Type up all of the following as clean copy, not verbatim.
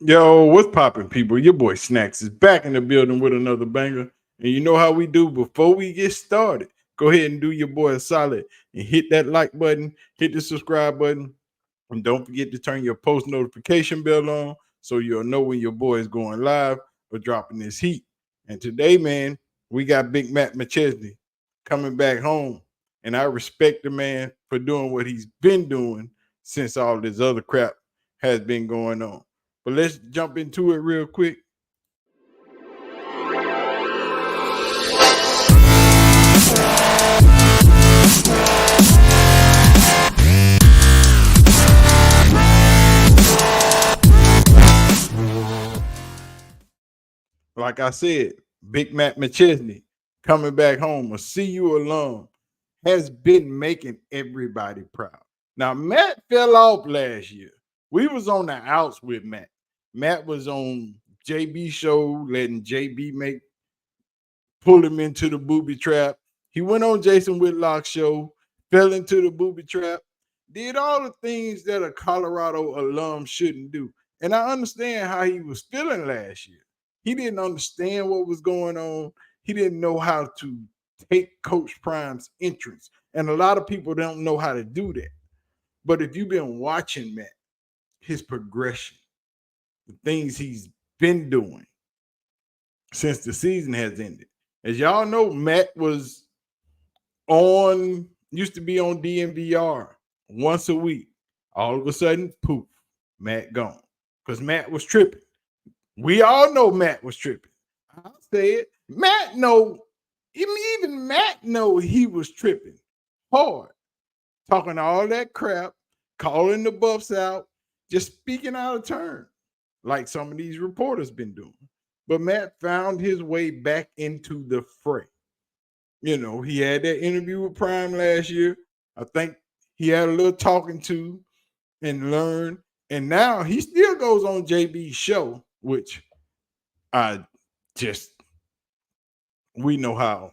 Yo, what's poppin', people? Your boy Snacks is back in the building with another banger. And you know how we do before we get started. Go ahead and do your boy a solid and hit that like button, hit the subscribe button, and don't forget to turn your post notification bell on so you'll know when your boy is going live or dropping this heat. And today, man, we got Big Matt McChesney coming back home. And I respect the man for doing what he's been doing since all this other crap has been going on. But let's jump into it real quick. Like I said, Big Matt McChesney coming back home, a CU alum, has been making everybody proud. Now, Matt fell off last year. We was on the outs with Matt. Matt was on JB show, letting JB pull him into the booby trap. He went on Jason Whitlock's show, fell into the booby trap, did all the things that a Colorado alum shouldn't do. And I understand how he was feeling last year. He didn't understand what was going on. He didn't know how to take Coach Prime's entrance. And a lot of people don't know how to do that. But if you've been watching Matt, his progression, the things he's been doing since the season has ended. As y'all know, Matt was used to be on DMVR once a week. All of a sudden, poof, Matt gone. Because Matt was tripping. We all know Matt was tripping. I'll say it. Matt know, even Matt know he was tripping hard. Talking all that crap, calling the buffs out, just speaking out of turn, like some of these reporters been doing. But Matt found his way back into the fray. You know, he had that interview with Prime last year. I think he had a little talking to and learned. And now he still goes on JB's show, which we know how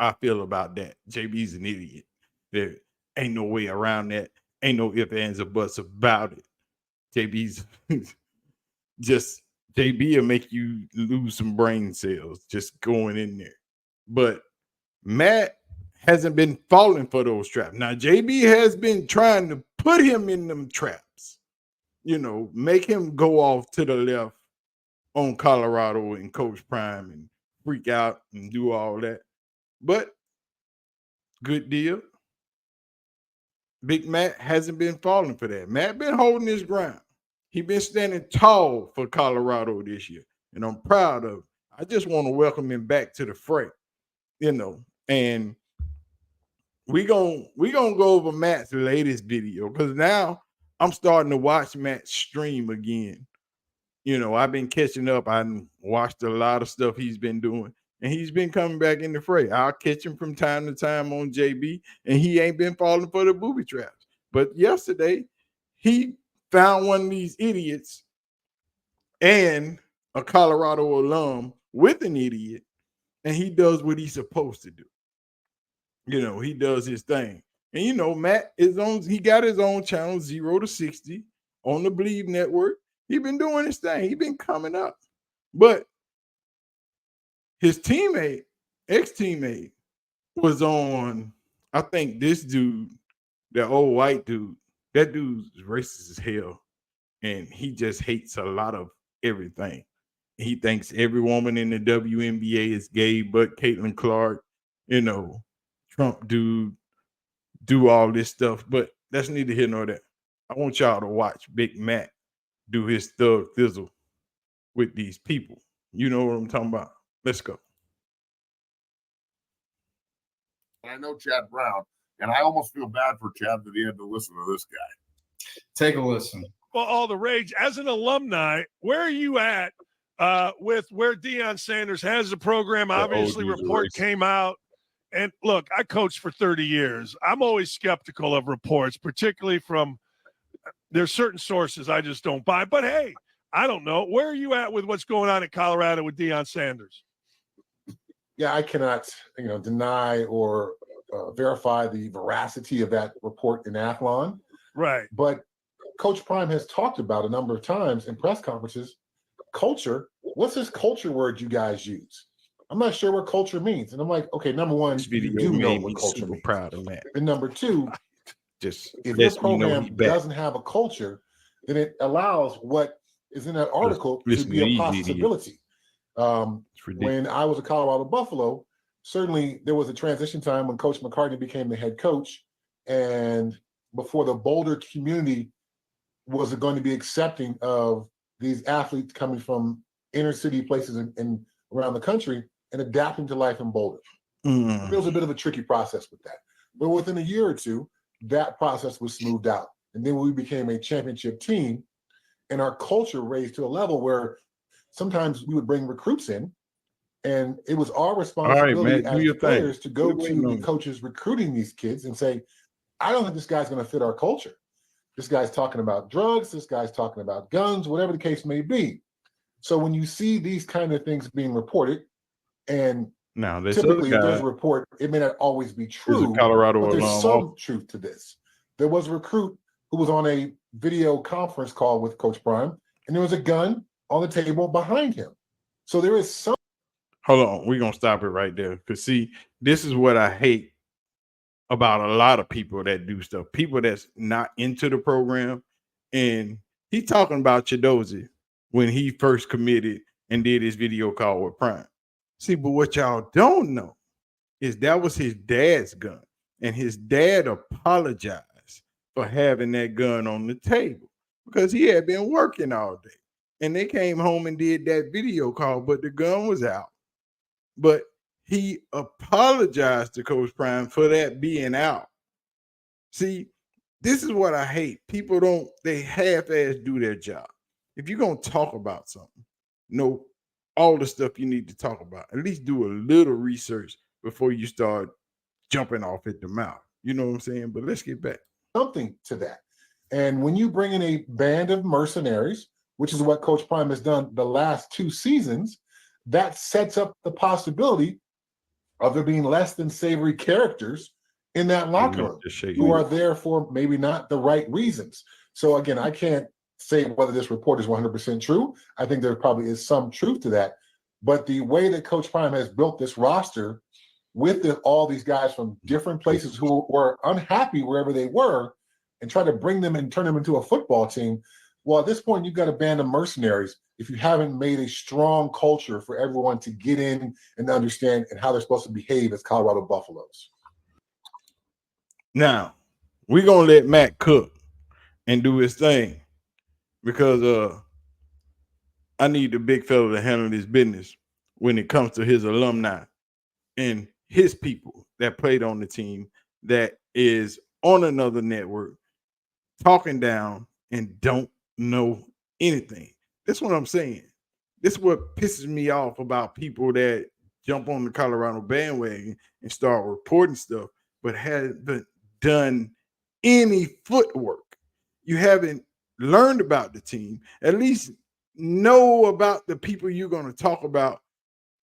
I feel about that. JB's an idiot. There ain't no way around that. Ain't no ifs, ands, or buts about it. JB's just JB will make you lose some brain cells just going in there. But Matt hasn't been falling for those traps. Now, JB has been trying to put him in them traps, you know, make him go off to the left on Colorado and Coach Prime and freak out and do all that. But good deal. Big Matt hasn't been falling for that. Matt been holding his ground. He been standing tall for Colorado this year, and I'm proud of it. I just want to welcome him back to the fray, you know. And we gonna go over Matt's latest video because now I'm starting to watch Matt stream again. You know, I've been catching up. I watched a lot of stuff he's been doing, and he's been coming back in the fray. I'll catch him from time to time on JB, and he ain't been falling for the booby traps. But yesterday, he found one of these idiots and a Colorado alum with an idiot, and he does what he's supposed to do. You know, he does his thing. And you know, Matt he got his own channel, 0 to 60, on the Believe Network. He been doing his thing. He been coming up. But his teammate, ex-teammate, was on, I think this dude, that old white dude, that dude's racist as hell. And he just hates a lot of everything. He thinks every woman in the WNBA is gay, but Caitlin Clark, you know, Trump dude, do all this stuff. But that's neither here nor there. I want y'all to watch Big Matt do his thug thizzle with these people. You know what I'm talking about. Let's go. I know Chad Brown, and I almost feel bad for Chad that he had to listen to this guy. Take a listen. Well, all the rage. As an alumni, where are you at with where Deion Sanders has the program? Obviously, report came out. And look, I coached for 30 years. I'm always skeptical of reports, particularly from there's certain sources I just don't buy. But, hey, I don't know. Where are you at with what's going on in Colorado with Deion Sanders? Yeah, I cannot, deny or verify the veracity of that report in Athlon. Right. But Coach Prime has talked about a number of times in press conferences, culture. What's this culture word you guys use? I'm not sure what culture means. And I'm like, okay, number one, This you video do know made me what culture super means. proud of Matt. And number two, Just if your lets me know program he back. doesn't have a culture, then it allows what is in that article to Listen be to a these possibility. It's ridiculous. When I was a Colorado Buffalo, certainly there was a transition time when Coach McCartney became the head coach, and before the Boulder community was going to be accepting of these athletes coming from inner city places in around the country and adapting to life in Boulder. There was a bit of a tricky process with that. But within a year or two, that process was smoothed out. And then we became a championship team, and our culture raised to a level where sometimes we would bring recruits in, and it was our responsibility Matt, do as your the players thing. to go We're to waiting the on you. coaches recruiting these kids and say, I don't think this guy's going to fit our culture. This guy's talking about drugs. This guy's talking about guns, whatever the case may be. So when you see these kind of things being reported, and Now, this typically if other there's a guy report, it may not always be is a true, Colorado but there's alum. some truth to this. There was a recruit who was on a video conference call with Coach Prime, and there was a gun on the table behind him. So there is some. Hold on, we're gonna stop it right there. Because see, this is what I hate about a lot of people that do stuff. People that's not into the program. And he talking about Chidozie when he first committed and did his video call with Prime. See, but what y'all don't know is that was his dad's gun. And his dad apologized for having that gun on the table because he had been working all day. And they came home and did that video call, but the gun was out. But he apologized to Coach Prime for that being out. See, this is what I hate. People they half-ass do their job. If you're going to talk about something, know all the stuff you need to talk about. At least do a little research before you start jumping off at the mouth. You know what I'm saying? But let's get back. Something to that. And when you bring in a band of mercenaries, which is what Coach Prime has done the last 2 seasons, that sets up the possibility of there being less than savory characters in that locker room who are there for maybe not the right reasons. So again, I can't say whether this report is 100% true. I think there probably is some truth to that. But the way that Coach Prime has built this roster with all these guys from different places who were unhappy wherever they were and try to bring them and turn them into a football team, well, at this point, you've got a band of mercenaries if you haven't made a strong culture for everyone to get in and understand and how they're supposed to behave as Colorado Buffaloes. Now, we're going to let Matt cook and do his thing because I need the big fella to handle his business when it comes to his alumni and his people that played on the team that is on another network talking down and don't know anything. That's what I'm saying. This is what pisses me off about people that jump on the Colorado bandwagon and start reporting stuff, but haven't done any footwork. You haven't learned about the team. At least know about the people you're going to talk about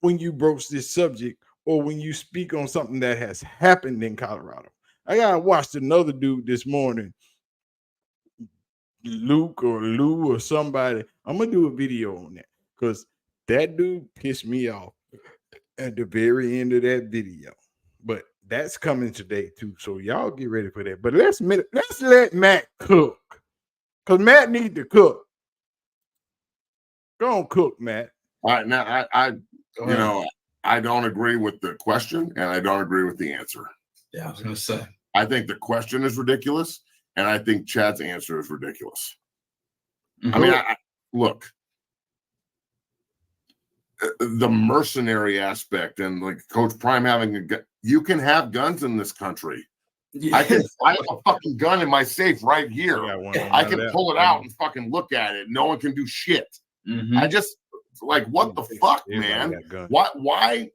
when you broach this subject or when you speak on something that has happened in Colorado. I watched another dude this morning, Luke or Lou or somebody. I'm going to do a video on that because that dude pissed me off at the very end of that video. But that's coming today too, so y'all get ready for that. But let's let Matt cook because Matt needs to cook. Go on, cook, Matt. All right, now I don't agree with the question and I don't agree with the answer. Yeah, I was going to say. I think the question is ridiculous, and I think Chad's answer is ridiculous. Mm-hmm. I mean, look, the mercenary aspect and like Coach Prime having a gun. You can have guns in this country. Yeah. I have a fucking gun in my safe right here. I can pull it out and fucking look at it. No one can do shit. Mm-hmm. I just like, what the fuck, man? Why?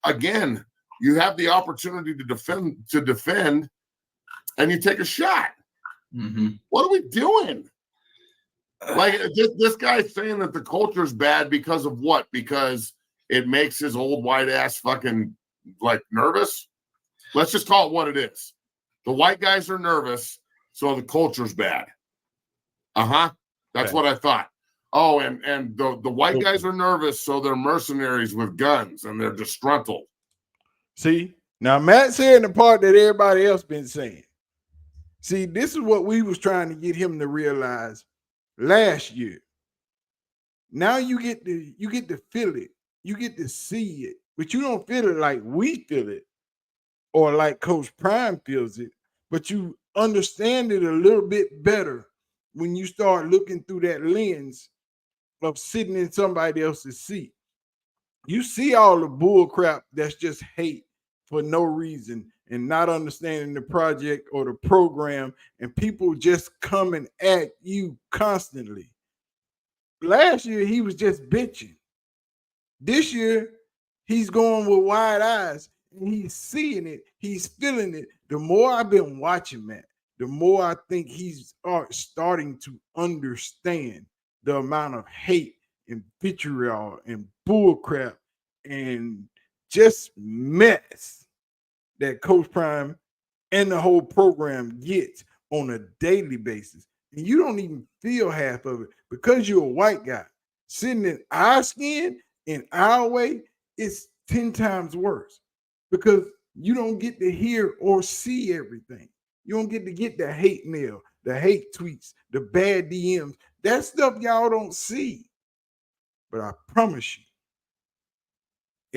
Again, you have the opportunity to defend, and you take a shot. Mm-hmm. What are we doing? Like this guy's saying that the culture is bad because of what? Because it makes his old white ass fucking like nervous. Let's just call it what it is. The white guys are nervous, so the culture's bad. That's what I thought. Oh, and the white guys are nervous, so they're mercenaries with guns and they're disgruntled. See, now Matt saying the part that everybody else been saying. See, this is what we was trying to get him to realize last year. Now you get to feel it, you get to see it, but you don't feel it like we feel it, or like Coach Prime feels it, but you understand it a little bit better when you start looking through that lens of sitting in somebody else's seat. You see all the bull crap that's just hate for no reason and not understanding the project or the program, and people just coming at you constantly. Last year, he was just bitching. This year, he's going with wide eyes and he's seeing it. He's feeling it. The more I've been watching Matt, the more I think he's starting to understand the amount of hate and vitriol and bullcrap and just mess that Coach Prime and the whole program gets on a daily basis. And you don't even feel half of it because you're a white guy. Sitting in our skin, in our way, it's 10 times worse because you don't get to hear or see everything. You don't get to get the hate mail, the hate tweets, the bad DMs. That stuff y'all don't see. But I promise you,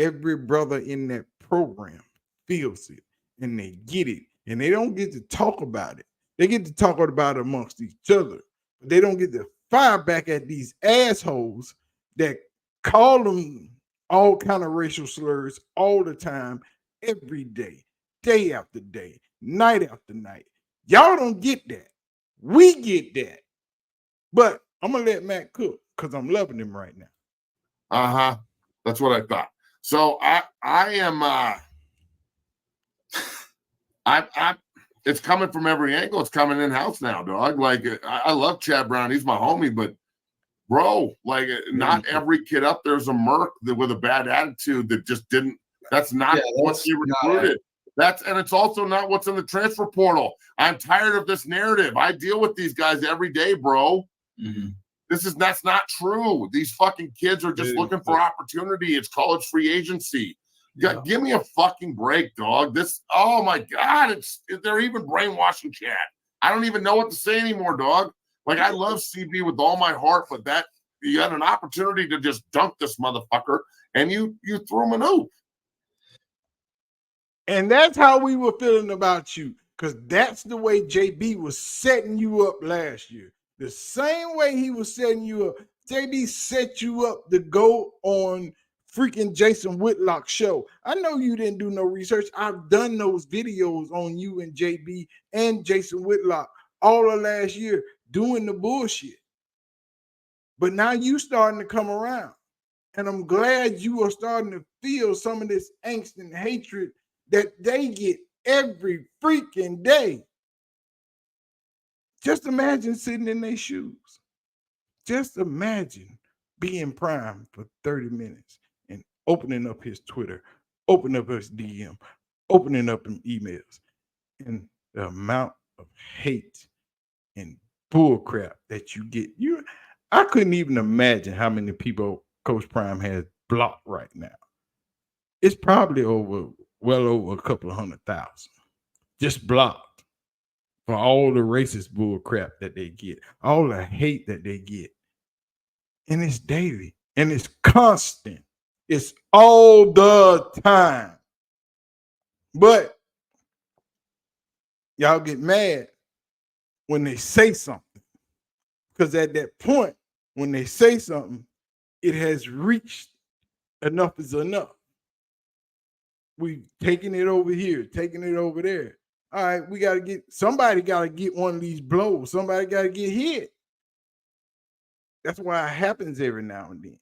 every brother in that program feels it and they get it. And they don't get to talk about it. They get to talk about it amongst each other. But they don't get to fire back at these assholes that call them all kind of racial slurs all the time, every day, day after day, night after night. Y'all don't get that. We get that. But I'm going to let Matt cook because I'm loving him right now. That's what I thought. So I am it's coming from every angle. It's coming in-house now, dog. Like, I love Chad Brown. He's my homie, but bro, like, not every kid up there's a merc with a bad attitude that just didn't. That's not what he recruited. And it's also not what's in the transfer portal. I'm tired of this narrative. I deal with these guys every day, bro. Mm-hmm. That's not true. These fucking kids are just looking for opportunity. It's college free agency. Give me a fucking break, dog. Oh my God, they're even brainwashing Chad. I don't even know what to say anymore, dog. Like, I love CB with all my heart, but you had an opportunity to just dunk this motherfucker, and you threw him an oop. And that's how we were feeling about you, because that's the way JB was setting you up last year. The same way he was setting you up. JB set you up to go on freaking Jason Whitlock's show. I know you didn't do no research. I've done those videos on you and JB and Jason Whitlock all of last year doing the bullshit. But now you starting to come around. And I'm glad you are starting to feel some of this angst and hatred that they get every freaking day. Just imagine sitting in their shoes. Just imagine being Prime for 30 minutes and opening up his Twitter, opening up his DM, opening up his emails, and the amount of hate and bullcrap that you get. I couldn't even imagine how many people Coach Prime has blocked right now. It's probably well over a couple of 100,000 just blocked for all the racist bullcrap that they get, all the hate that they get. And it's daily and it's constant. It's all the time. But y'all get mad when they say something. Because at that point, when they say something, it has reached enough is enough. We've taken it over here, taking it over there. All right, somebody got to get one of these blows. Somebody got to get hit. That's why it happens every now and then.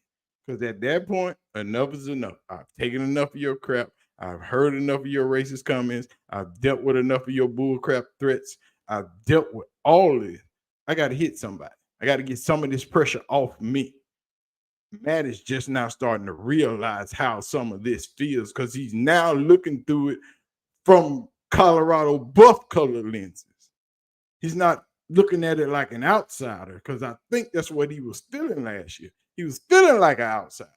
Because at that point, enough is enough. I've taken enough of your crap. I've heard enough of your racist comments. I've dealt with enough of your bullcrap threats. I've dealt with all of this. I got to hit somebody. I got to get some of this pressure off me. Matt is just now starting to realize how some of this feels because he's now looking through it from Colorado buff color lenses. He's not looking at it like an outsider, because I think that's what he was feeling last year. He was feeling like an outsider.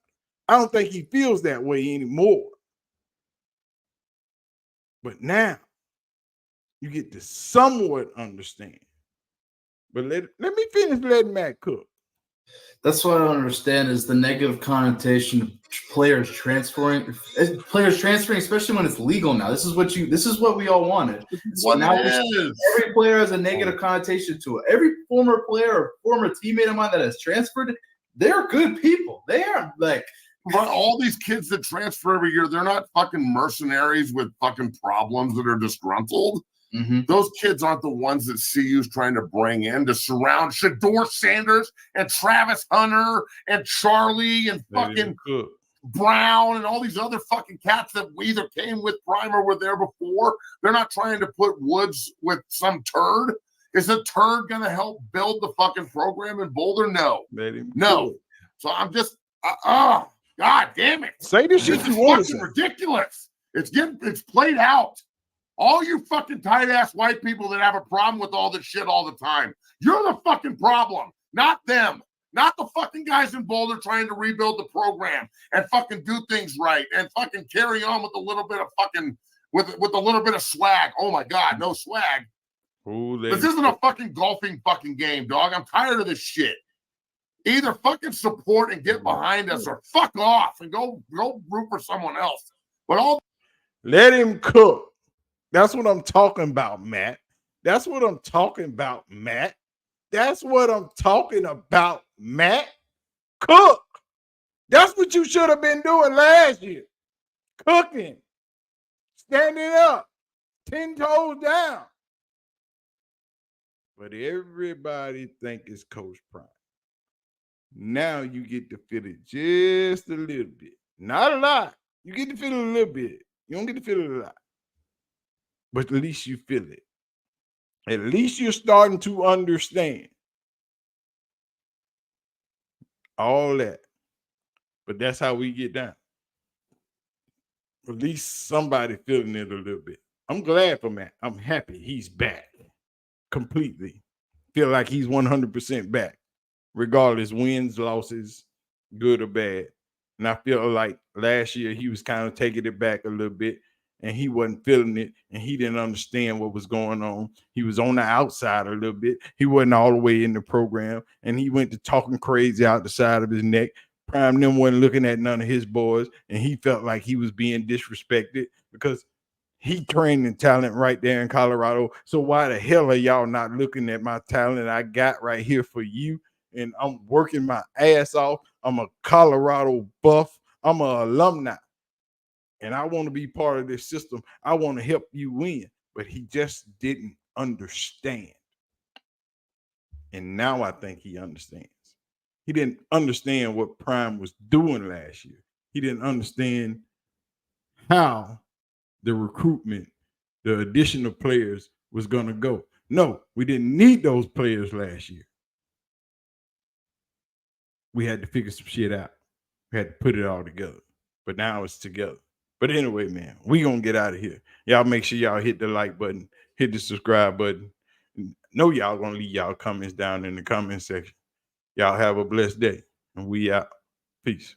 I don't think he feels that way anymore. But now you get to somewhat understand. But let me finish letting Matt cook. That's what I don't understand is the negative connotation of players transferring, especially when it's legal now. This is what we all wanted. So now every player has a negative connotation to it. Every former player or former teammate of mine that has transferred, they're good people. They are like, but all these kids that transfer every year, they're not fucking mercenaries with fucking problems that are disgruntled. Mm-hmm. Those kids aren't the ones that CU's trying to bring in to surround Shador Sanders and Travis Hunter and Charlie and fucking Brown and all these other fucking cats that either came with Prime or were there before. They're not trying to put Woods with some turd. Is the turd going to help build the fucking program in Boulder? No. No. So I'm just, God damn it. Say this shit you want to say. Ridiculous. It's played out. All you fucking tight-ass white people that have a problem with all this shit all the time. You're the fucking problem, not them. Not the fucking guys in Boulder trying to rebuild the program and fucking do things right and fucking carry on with a little bit of fucking, with a little bit of swag. Oh my God, no swag. This isn't a fucking golfing fucking game, dog. I'm tired of this shit. Either fucking support and get behind us or fuck off and go root for someone else. But let him cook. That's what I'm talking about, Matt. That's what I'm talking about, Matt. That's what I'm talking about, Matt. Cook. That's what you should have been doing last year. Cooking. Standing up. 10 toes down. But everybody think it's Coach Prime. Now you get to feel it just a little bit. Not a lot. You get to feel it a little bit. You don't get to feel it a lot. But at least you feel it. At least you're starting to understand all that. But that's how we get down. At least somebody feeling it a little bit. I'm glad for Matt. I'm happy he's back completely. Feel like he's 100% back, regardless wins, losses, good or bad. And I feel like last year he was kind of taking it back a little bit. And he wasn't feeling it, and he didn't understand what was going on. He was on the outside a little bit. He wasn't all the way in the program, and he went to talking crazy out the side of his neck. Prime them wasn't looking at none of his boys, and he felt like he was being disrespected because he trained in talent right there in Colorado. So why the hell are y'all not looking at my talent I got right here for you? And I'm working my ass off. I'm a Colorado buff. I'm an alumni. And I want to be part of this system. I want to help you win. But he just didn't understand. And now I think he understands. He didn't understand what Prime was doing last year. He didn't understand how the recruitment, the addition of players was going to go. No, we didn't need those players last year. We had to figure some shit out. We had to put it all together. But now it's together. But anyway, man, we gonna get out of here. Y'all make sure y'all hit the like button, hit the subscribe button. Know y'all gonna leave y'all comments down in the comment section. Y'all have a blessed day, and we out. Peace.